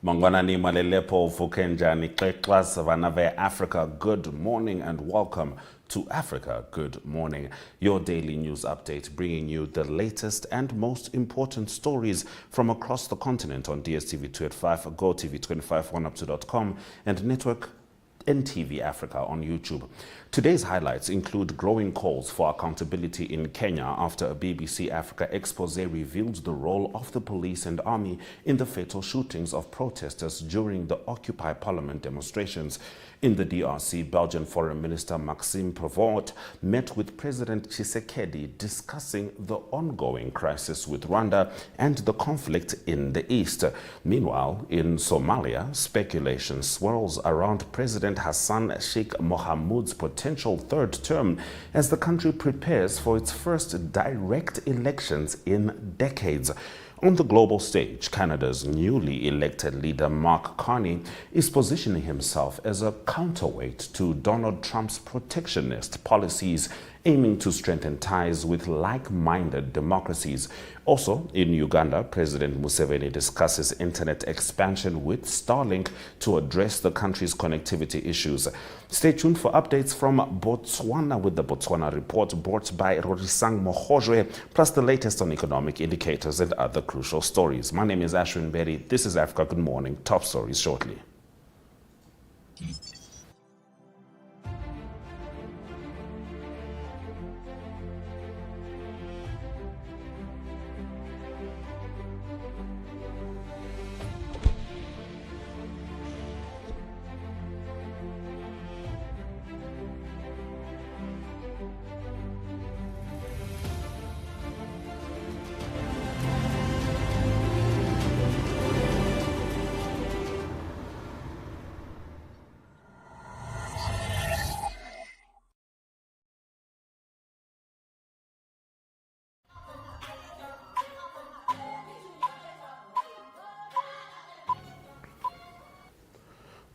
Mangwanani malelepo fukenjani xexas vanave Africa. Good morning and welcome to Africa Good Morning, your daily news update bringing you the latest and most important stories from across the continent on DSTV 285, GoTV 25, oneup2.com and network NTV Africa on YouTube. Today's highlights include growing calls for accountability in Kenya after a BBC Africa expose revealed the role of the police and army in the fatal shootings of protesters during the Occupy Parliament demonstrations. In the DRC, Belgian Foreign Minister Maxime Prévost met with President Tshisekedi discussing the ongoing crisis with Rwanda and the conflict in the east. Meanwhile, in Somalia, speculation swirls around President Hassan Sheikh Mohamud's potential third term as the country prepares for its first direct elections in decades. On the global stage, Canada's newly elected leader Mark Carney is positioning himself as a counterweight to Donald Trump's protectionist policies, aiming to strengthen ties with like-minded democracies. Also, in Uganda, President Museveni discusses internet expansion with Starlink to address the country's connectivity issues. Stay tuned for updates from Botswana with the Botswana Report brought by Rorisang Mohojwe, plus the latest on economic indicators and other crucial stories. My name is Ashwin Berry. This is Africa Good Morning. Top stories shortly.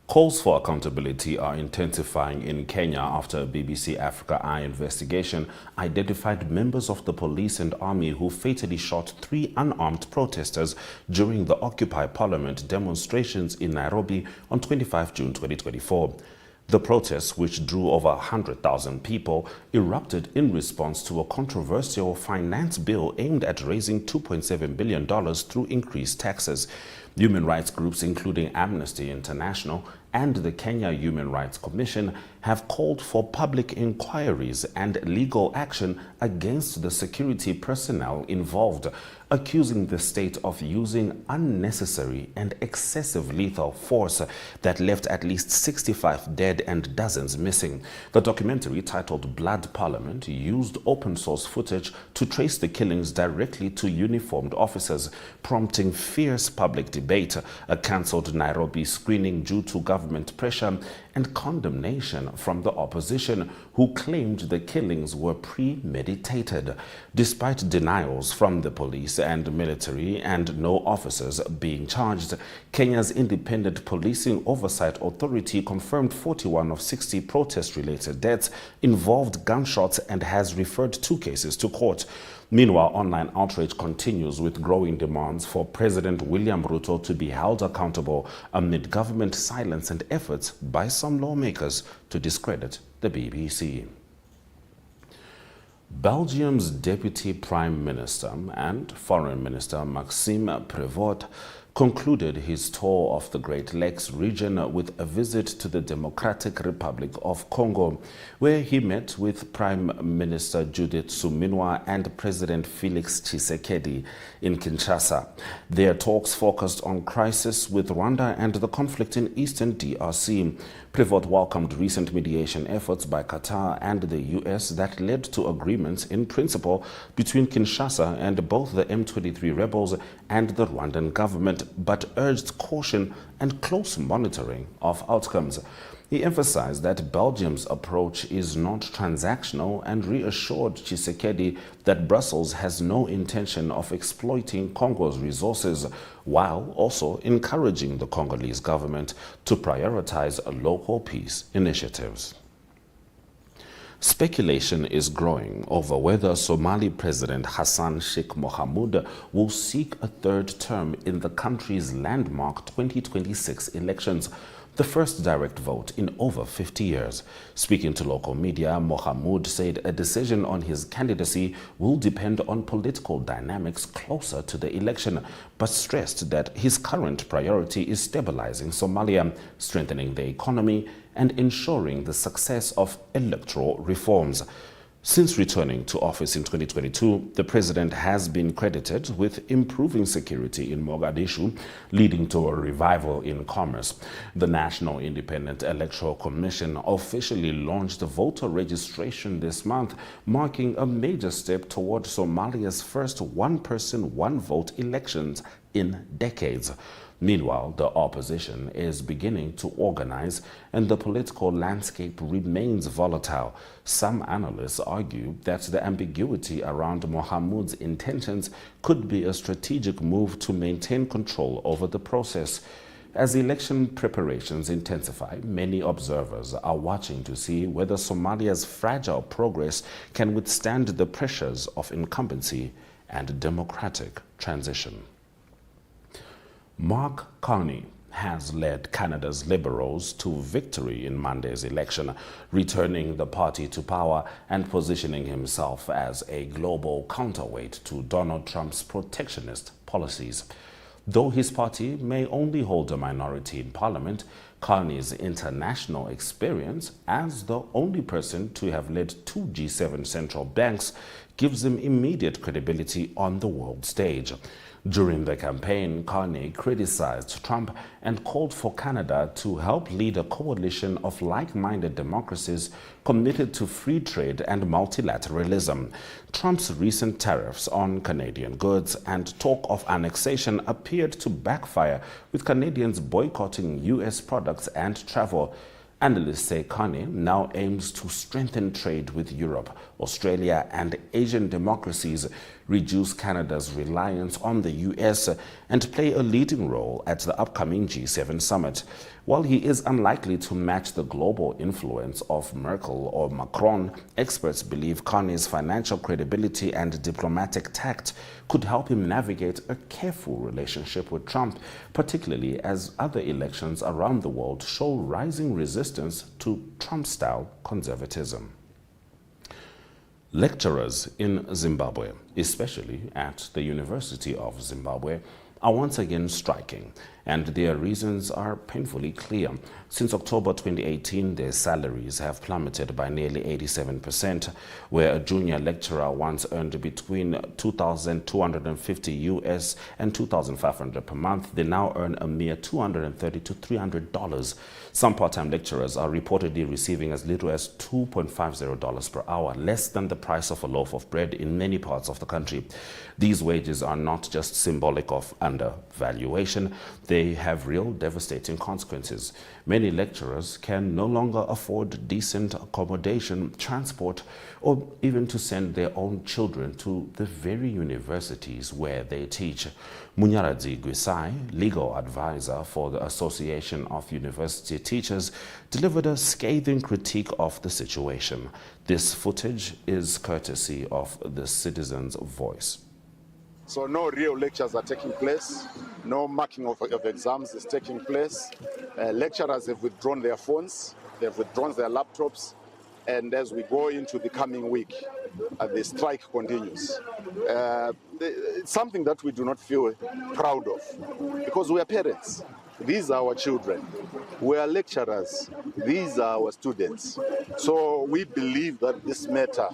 Calls for accountability are intensifying in Kenya after a BBC Africa Eye investigation identified members of the police and army who fatally shot 3 unarmed protesters during the Occupy Parliament demonstrations in Nairobi on 25 June 2024. The protests, which drew over 100,000 people, erupted in response to a controversial finance bill aimed at raising $2.7 billion through increased taxes. Human rights groups, including Amnesty International and the Kenya Human Rights Commission, have called for public inquiries and legal action against the security personnel involved, accusing the state of using unnecessary and excessive lethal force that left at least 65 dead and dozens missing. The documentary, titled Blood Parliament, used open source footage to trace the killings directly to uniformed officers, prompting fierce public debate, a cancelled Nairobi screening due to government pressure, and condemnation from the opposition, who claimed the killings were premeditated. Despite denials from the police and military and no officers being charged, Kenya's Independent Policing Oversight Authority confirmed 41 of 60 protest-related deaths involved gunshots and has referred 2 cases to court. Meanwhile, online outrage continues with growing demands for President William Ruto to be held accountable amid government silence and efforts by some lawmakers to discredit the BBC. Belgium's Deputy Prime Minister and Foreign Minister Maxime Prévost concluded his tour of the Great Lakes region with a visit to the Democratic Republic of Congo, where he met with Prime Minister Judith Suminwa and President Felix Tshisekedi in Kinshasa. Their talks focused on crisis with Rwanda and the conflict in eastern DRC. Prévost welcomed recent mediation efforts by Qatar and the US that led to agreements in principle between Kinshasa and both the M23 rebels and the Rwandan government, but urged caution and close monitoring of outcomes. He emphasized that Belgium's approach is not transactional and reassured Tshisekedi that Brussels has no intention of exploiting Congo's resources, while also encouraging the Congolese government to prioritize local peace initiatives. Speculation is growing over whether Somali President Hassan Sheikh Mohamud will seek a third term in the country's landmark 2026 elections, the first direct vote in over 50 years. Speaking to local media, Mohamud said a decision on his candidacy will depend on political dynamics closer to the election, but stressed that his current priority is stabilizing Somalia, strengthening the economy, and ensuring the success of electoral reforms. Since returning to office in 2022, the president has been credited with improving security in Mogadishu, leading to a revival in commerce. The National Independent Electoral Commission officially launched voter registration this month, marking a major step toward Somalia's first one-person, one-vote elections in decades. Meanwhile, the opposition is beginning to organize and the political landscape remains volatile. Some analysts argue that the ambiguity around Mohamud's intentions could be a strategic move to maintain control over the process. As election preparations intensify, many observers are watching to see whether Somalia's fragile progress can withstand the pressures of incumbency and democratic transition. Mark Carney has led Canada's Liberals to victory in Monday's election, returning the party to power and positioning himself as a global counterweight to Donald Trump's protectionist policies. Though his party may only hold a minority in parliament, Carney's international experience as the only person to have led two G7 central banks gives him immediate credibility on the world stage. During the campaign, Carney criticized Trump and called for Canada to help lead a coalition of like-minded democracies committed to free trade and multilateralism. Trump's recent tariffs on Canadian goods and talk of annexation appeared to backfire, with Canadians boycotting U.S. products and travel. Analysts say Carney now aims to strengthen trade with Europe, Australia, and Asian democracies, reduce Canada's reliance on the U.S., and play a leading role at the upcoming G7 summit. While he is unlikely to match the global influence of Merkel or Macron, experts believe Carney's financial credibility and diplomatic tact could help him navigate a careful relationship with Trump, particularly as other elections around the world show rising resistance to Trump-style conservatism. Lecturers in Zimbabwe, especially at the University of Zimbabwe, are once again striking, and their reasons are painfully clear. Since October 2018, their salaries have plummeted by nearly 87%, where a junior lecturer once earned between 2,250 US and 2,500 per month. They now earn a mere $230 to $300. Some part-time lecturers are reportedly receiving as little as $2.50 per hour, less than the price of a loaf of bread in many parts of the country. These wages are not just symbolic of undervaluation, they have real devastating consequences. Many lecturers can no longer afford decent accommodation, transport, or even to send their own children to the very universities where they teach. Munyaradzi Gwisai, legal advisor for the Association of University Teachers, delivered a scathing critique of the situation. This footage is courtesy of the Citizen's Voice. So no real lectures are taking place, no marking of exams is taking place. Lecturers have withdrawn their phones, they've withdrawn their laptops, and as we go into the coming week, the strike continues. It's something that we do not feel proud of, because we are parents. These are our children. We are lecturers. These are our students. So we believe that this matter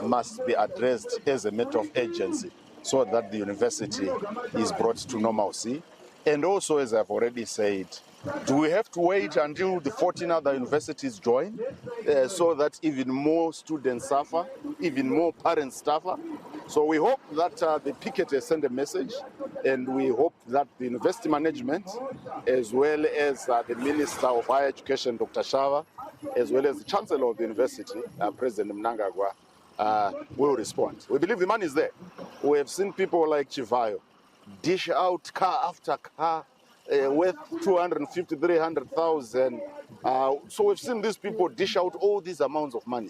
must be addressed as a matter of urgency, so that the university is brought to normalcy. And also, as I've already said, do we have to wait until the 14 other universities join so that even more students suffer, even more parents suffer? So we hope that the picket has sent a message, and we hope that the university management, as well as the Minister of Higher Education, Dr. Shava, as well as the Chancellor of the university, President Mnangagwa, will respond. We believe the money is there. We have seen people like Chivayo dish out car after car worth 250, 300,000. So we've seen these people dish out all these amounts of money.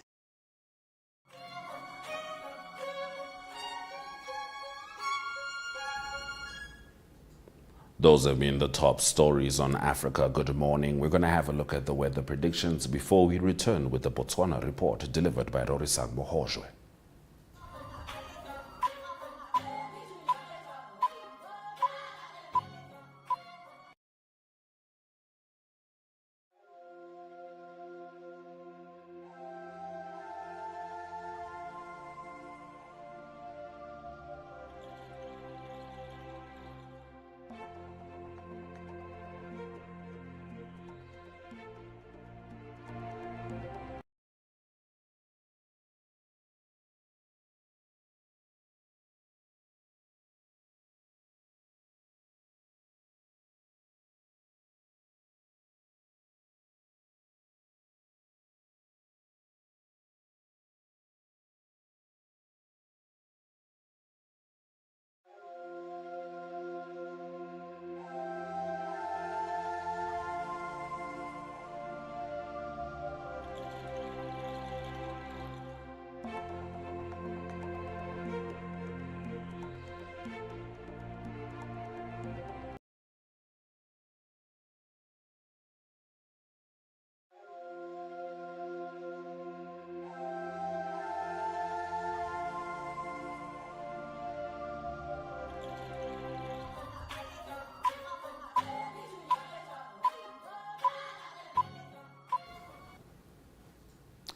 Those have been the top stories on Africa Good Morning. We're going to have a look at the weather predictions before we return with the Botswana report delivered by Rorisang Mohojwe.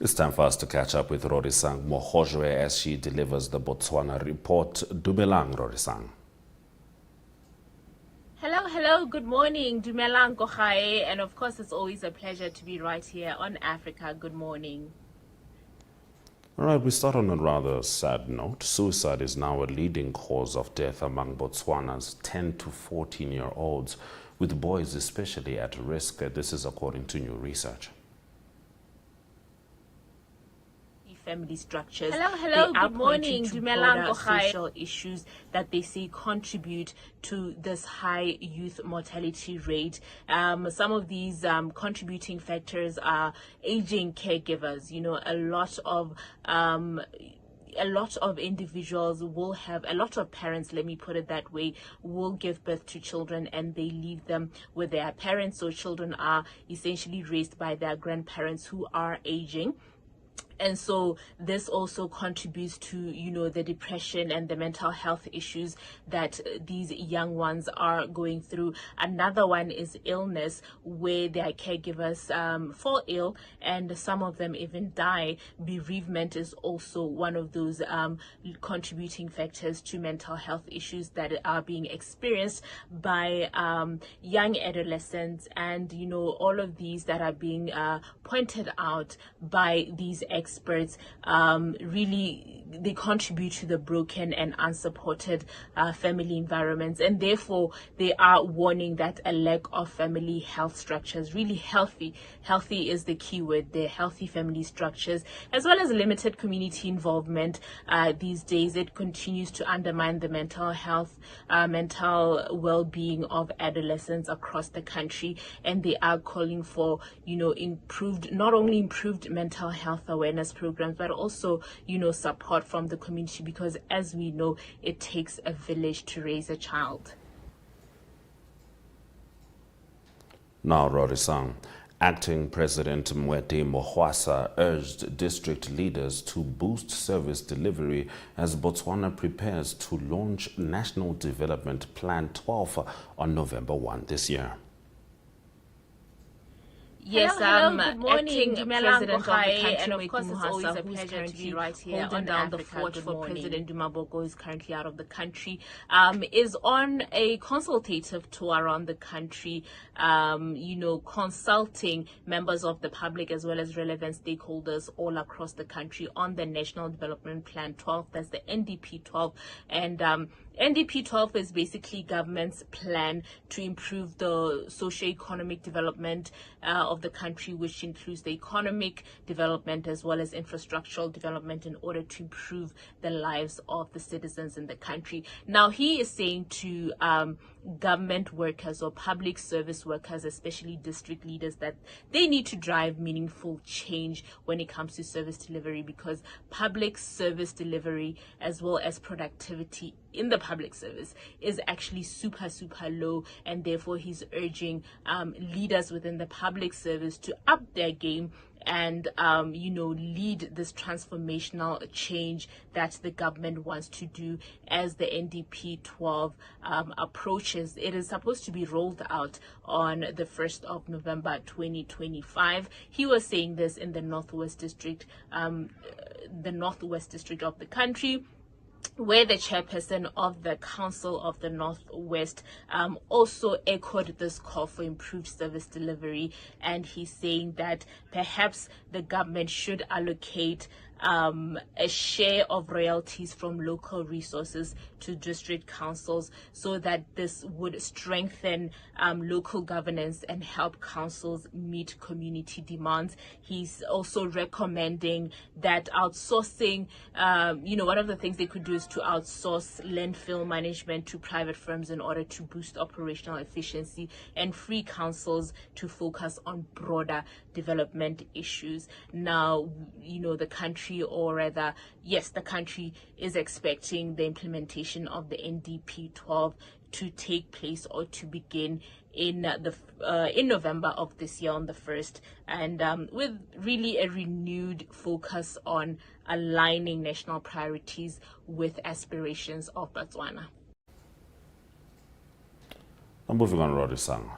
It's time for us to catch up with Rorisang Mohojwe as she delivers the Botswana report. Dumelang, Rorisang. Hello, good morning. Dumelang Kochae, and of course it's always a pleasure to be right here on Africa Good Morning. All right, we start on a rather sad note. Suicide is now a leading cause of death among Botswana's 10 to 14-year-olds, with boys especially at risk. This is according to new research. Family structures. Hello, good morning. Social issues that they say contribute to this high youth mortality rate. Some of these contributing factors are aging caregivers. You know, a lot of individuals will have, a lot of parents, let me put it that way, will give birth to children and they leave them with their parents. So children are essentially raised by their grandparents who are aging. And so this also contributes to, you know, the depression and the mental health issues that these young ones are going through. Another one is illness, where their caregivers fall ill and some of them even die. Bereavement is also one of those contributing factors to mental health issues that are being experienced by young adolescents. And, you know, all of these that are being pointed out by these experts, really they contribute to the broken and unsupported family environments, and therefore they are warning that a lack of family health structures, really healthy is the key word there, healthy family structures, as well as limited community involvement these days, it continues to undermine the mental health, mental well-being of adolescents across the country. And they are calling for, you know, not only improved mental health awareness programs, but also, you know, support from the community, because as we know, it takes a village to raise a child. Now, Rorisang, Acting President Mwete Mohwasa urged district leaders to boost service delivery as Botswana prepares to launch National Development Plan 12 on November 1 this year. Yes, good morning, President of the country, and of course it's always a pleasure to be right here holding down the fort for President Duma Boko, who is currently out of the country, is on a consultative tour around the country, you know, consulting members of the public as well as relevant stakeholders all across the country on the National Development Plan 12, that's the NDP 12, and NDP 12 is basically government's plan to improve the socio-economic development of the country, which includes the economic development as well as infrastructural development in order to improve the lives of the citizens in the country. Now, he is saying to government workers or public service workers, especially district leaders, that they need to drive meaningful change when it comes to service delivery, because public service delivery as well as productivity in the public service is actually super low, and therefore he's urging leaders within the public service to up their game and lead this transformational change that the government wants to do as the NDP 12 approaches. It is supposed to be rolled out on the 1st of November 2025. He was saying this in the Northwest District of the country, where the chairperson of the Council of the Northwest also echoed this call for improved service delivery. And he's saying that perhaps the government should allocate a share of royalties from local resources to district councils, so that this would strengthen local governance and help councils meet community demands. He's also recommending that outsourcing, one of the things they could do is to outsource landfill management to private firms in order to boost operational efficiency and free councils to focus on broader development issues. Now, the country is expecting the implementation of the NDP 12 to take place or to begin in November of this year on the 1st, and with really a renewed focus on aligning national priorities with aspirations of Botswana. Now moving on, Rodisang.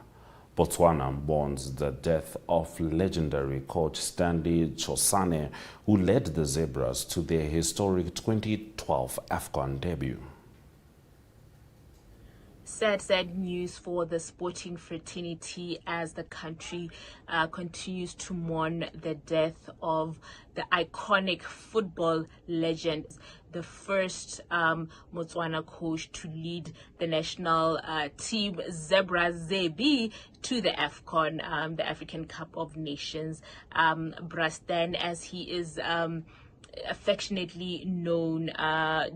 Botswana mourns the death of legendary coach Stanley Chosane, who led the Zebras to their historic 2012 AFCON debut. Sad news for the sporting fraternity as the country continues to mourn the death of the iconic football legend, the first Botswana coach to lead the national team Zebras ZB to the AFCON, the African Cup of Nations. Brastan, as he is affectionately known,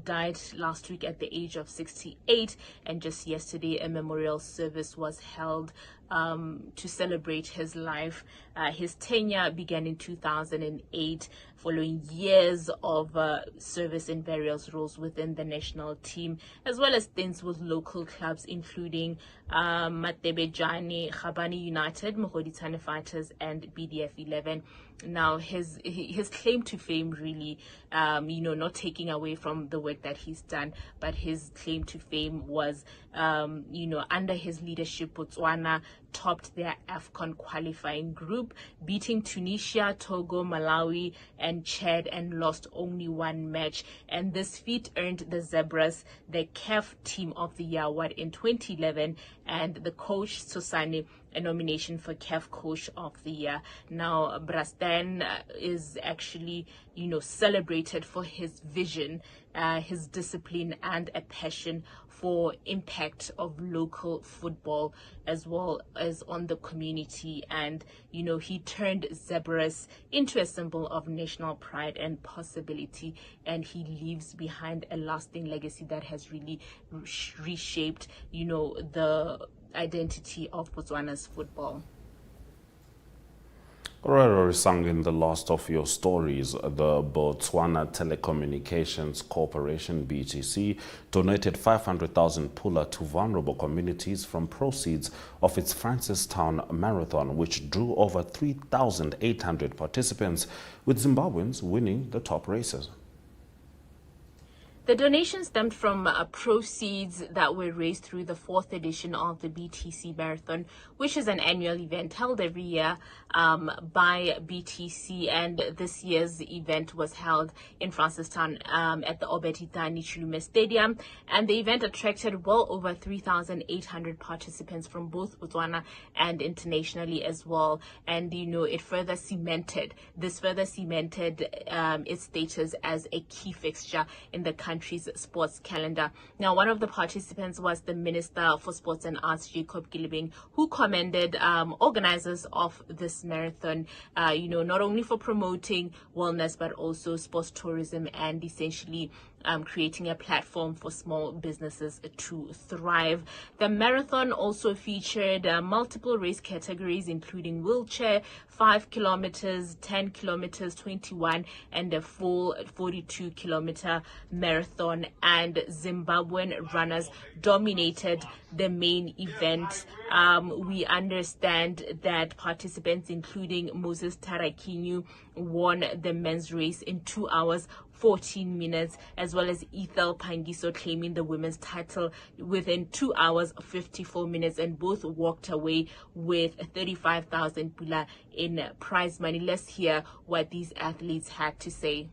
died last week at the age of 68, and just yesterday a memorial service was held to celebrate his life. His tenure began in 2008 following years of service in various roles within the national team, as well as stints with local clubs including Matebejane, Khabani United, Mogoditane Fighters and BDF 11. Now his claim to fame really, not taking away from the work that he's done, but his claim to fame was, under his leadership, Botswana topped their AFCON qualifying group, beating Tunisia, Togo, Malawi and Chad, and lost only one match. And this feat earned the Zebras the CAF Team of the Year award in 2011, and the coach Chosane a nomination for CAF Coach of the Year. Now, Brastan is actually, celebrated for his vision, his discipline, and a passion for impact of local football as well as on the community. And, he turned Zebras into a symbol of national pride and possibility, and he leaves behind a lasting legacy that has really reshaped, the identity of Botswana's football. Alright, sang in the last of your stories, the Botswana Telecommunications Corporation, BTC, donated 500,000 pula to vulnerable communities from proceeds of its Francistown Marathon, which drew over 3,800 participants, with Zimbabweans winning the top races. The donation stemmed from proceeds that were raised through the 4th edition of the BTC Marathon, which is an annual event held every year by BTC. And this year's event was held in Francistown at the Obetitani Chilume Stadium. And the event attracted well over 3,800 participants from both Botswana and internationally as well. And, it further cemented its status as a key fixture in the country's sports calendar. Now, one of the participants was the Minister for Sports and Arts, Jacob Gilibing, who commended organizers of this marathon, not only for promoting wellness, but also sports tourism and essentially creating a platform for small businesses to thrive. The marathon also featured multiple race categories, including wheelchair, 5 kilometers, 10 kilometers, 21, and a full 42-kilometer marathon. And Zimbabwean runners dominated the main event. We understand that participants, including Moses Tarakinyu, won the men's race in 2 hours 14 minutes, as well as Ethel Pangiso claiming the women's title within 2 hours 54 minutes, and both walked away with 35,000 pula in prize money. Let's hear what these athletes had to say.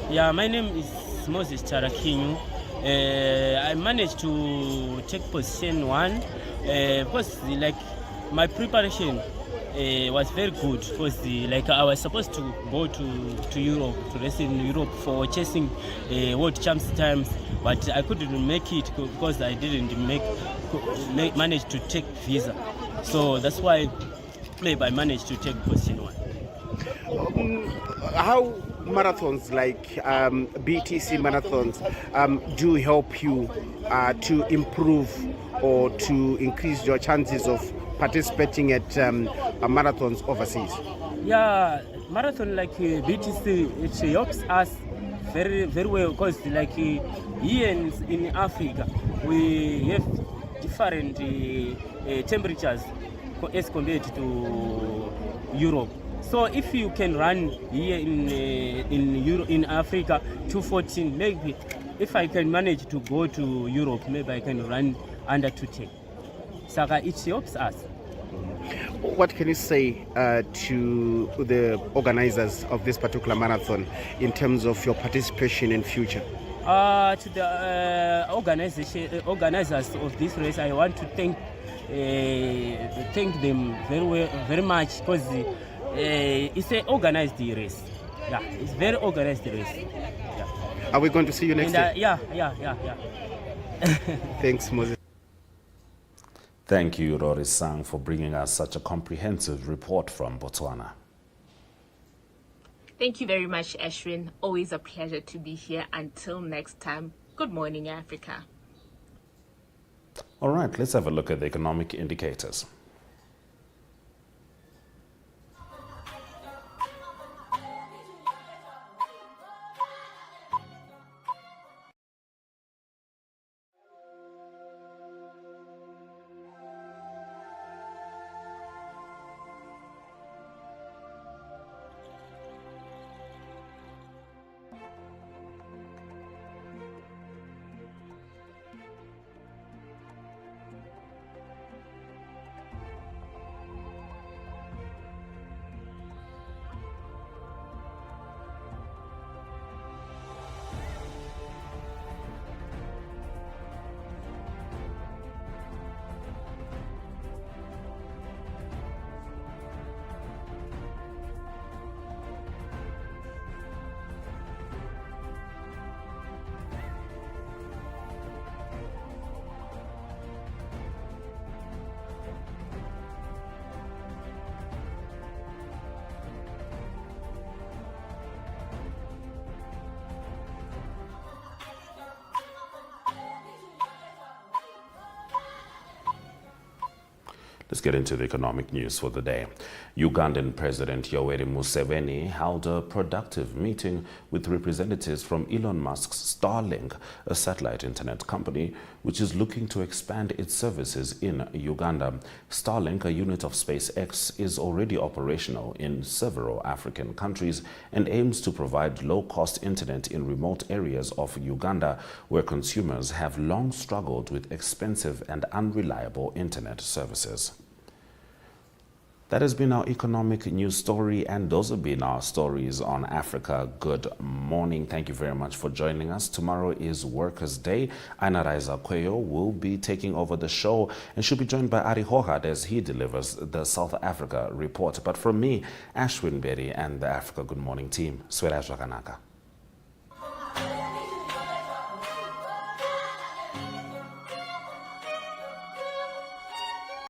Yeah, my name is Moses Tarakinyu. I managed to take position 1 because like my preparation was very good, because I was supposed to go to Europe, to race in Europe for chasing world champs times, but I couldn't make it because I didn't manage to take visa. So that's why maybe I managed to take position 1. How marathons like BTC marathons do help you to improve or to increase your chances of participating at marathons overseas? Yeah, marathon like BTC, it helps us very, very well, because like here in Africa, we have different temperatures as compared to Europe. So if you can run here in Africa 214, maybe if I can manage to go to Europe, maybe I can run under 210. So it helps us. What can you say to the organizers of this particular marathon in terms of your participation in future? To the organizers of this race, I want to thank them very much, because it's an organized race. Yeah, it's very organized race. Yeah. Are we going to see you next year? Yeah. Thanks, Moses. Thank you, Rory Sang, for bringing us such a comprehensive report from Botswana. Thank you very much, Ashwin. Always a pleasure to be here. Until next time, good morning, Africa. All right, let's have a look at the economic indicators. Let's get into the economic news for the day. Ugandan President Yoweri Museveni held a productive meeting with representatives from Elon Musk's Starlink, a satellite internet company which is looking to expand its services in Uganda. Starlink, a unit of SpaceX, is already operational in several African countries and aims to provide low-cost internet in remote areas of Uganda, where consumers have long struggled with expensive and unreliable internet services. That has been our economic news story, and those have been our stories on Africa. Good morning. Thank you very much for joining us. Tomorrow is Workers' Day. Aina Raiza Kweyo will be taking over the show, and she'll be joined by Ari Hohad as he delivers the South Africa report. But from me, Ashwin Berry, and the Africa Good Morning team, Swela Jaganaka.